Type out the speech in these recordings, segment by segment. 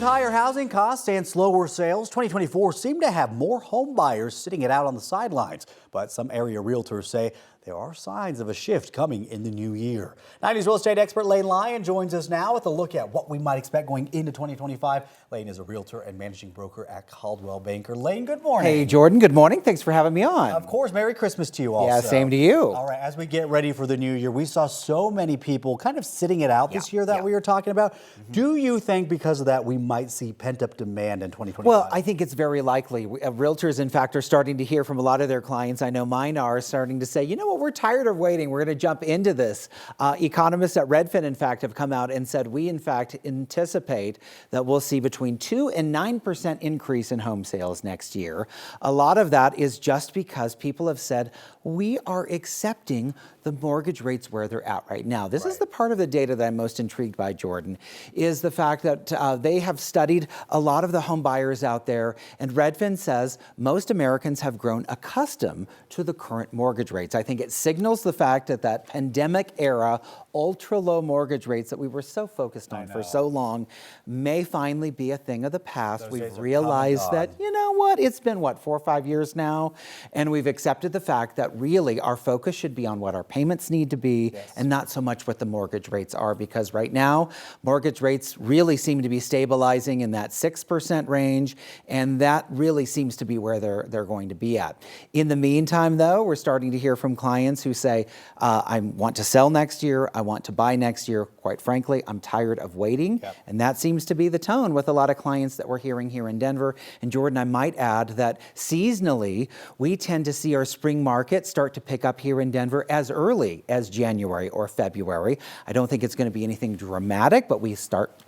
Higher housing costs and slower sales, 2024 seem to have more home buyers sitting it out on the sidelines. But some area realtors say there are signs of a shift coming in the new year. 90s real estate expert Lane Lyon joins us now with a look at what we might expect going into 2025. Lane is a realtor and managing broker at Caldwell Banker. Lane, good morning. Hey, Jordan, good morning. Thanks for having me on. Of course, Merry Christmas to you also. Yeah, same to you. All right, as we get ready for the new year, we saw so many people kind of sitting it out this year that we were talking about. Do you think because of that we might see pent-up demand in 2025? Well, I think it's very likely. Realtors, in fact, are starting to hear from a lot of their clients. I know mine are starting to say, you know what, we're tired of waiting. We're going to jump into this. Economists at Redfin, in fact, have come out and said we, in fact, anticipate that we'll see between 2 and 9% increase in home sales next year. A lot of that is just because people have said we are accepting the mortgage rates where they're at right now. This is the part of the data that I'm most intrigued by, Jordan, is the fact that they have studied a lot of the home buyers out there, and Redfin says most Americans have grown accustomed to the current mortgage rates. I think it signals the fact that that pandemic era ultra-low mortgage rates that we were so focused on for so long may finally be a thing of the past. We've realized that, you know what, it's been, 4 or 5 years now, and we've accepted the fact that really our focus should be on what our payments need to be and not so much what the mortgage rates are, because right now, mortgage rates really seem to be stabilizing in that 6% range, and that really seems to be where they're going to be at. In the meantime, though, we're starting to hear from clients who say, I want to sell next year, I want to buy next year. Quite frankly, I'm tired of waiting. And that seems to be the tone with a lot of clients that we're hearing here in Denver. And Jordan, I might add that seasonally, we tend to see our spring market start to pick up here in Denver as early as January or February. I don't think it's going to be anything dramatic, but we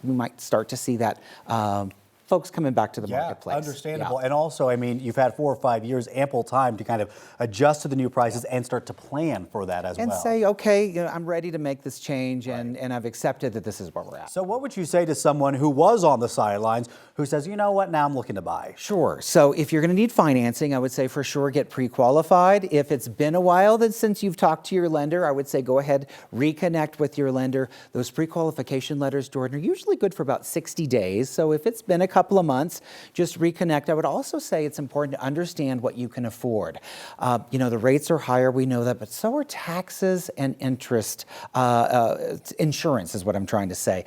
might start to see that folks coming back to the marketplace. Understandable. And also, I mean, you've had 4 or 5 years, ample time to kind of adjust to the new prices and start to plan for that as well. And say, okay, you know, I'm ready to make this change, and I've accepted that this is where we're at. So what would you say to someone who was on the sidelines who says, you know what, now I'm looking to buy? Sure. So if you're going to need financing, I would say for sure get pre-qualified. If it's been a while since you've talked to your lender, I would say go ahead, reconnect with your lender. Those pre-qualification letters, Jordan, are usually good for about 60 days. So if it's been a couple of months, just reconnect. I would also say it's important to understand what you can afford. You know, the rates are higher, we know that, but so are taxes and interest. Insurance is what I'm trying to say.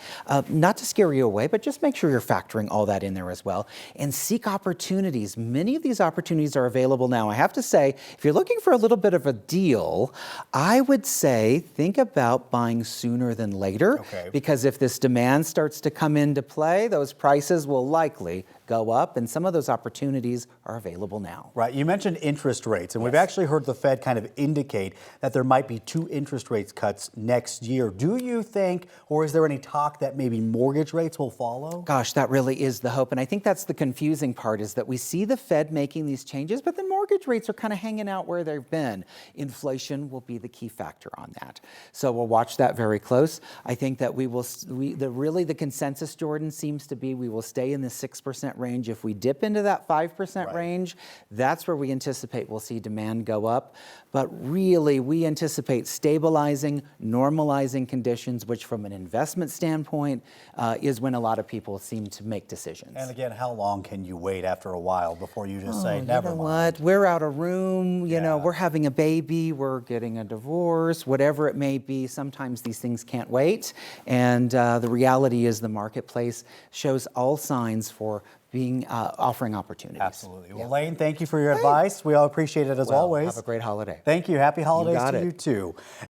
Not to scare you away, but just make sure you're factoring all that in there as well. And seek opportunities. Many of these opportunities are available now. I have to say, if you're looking for a little bit of a deal, I would say think about buying sooner than later. Because if this demand starts to come into play, those prices will likely go up, and some of those opportunities are available now. Right. You mentioned interest rates, and we've actually heard the Fed kind of indicate that there might be 2 interest rates cuts next year. Do you think, or is there any talk that maybe mortgage rates will follow? Gosh, that really is the hope, and I think that's the confusing part, is that we see the Fed making these changes, but the mortgage rates are kind of hanging out where they've been. Inflation will be the key factor on that. So we'll watch that very close. I think that really the consensus, Jordan, seems to be we will stay in the 6% range. If we dip into that 5% range, that's where we anticipate we'll see demand go up. But really, we anticipate stabilizing, normalizing conditions, which from an investment standpoint is when a lot of people seem to make decisions. And again, how long can you wait after a while before you just say, never mind? What? We're out of room, you know, we're having a baby, we're getting a divorce, whatever it may be. Sometimes these things can't wait. And the reality is the marketplace shows all signs for offering opportunities. Absolutely. Well, Lane, thank you for your advice. We all appreciate it as always. Have a great holiday. Thank you. Happy holidays to you too.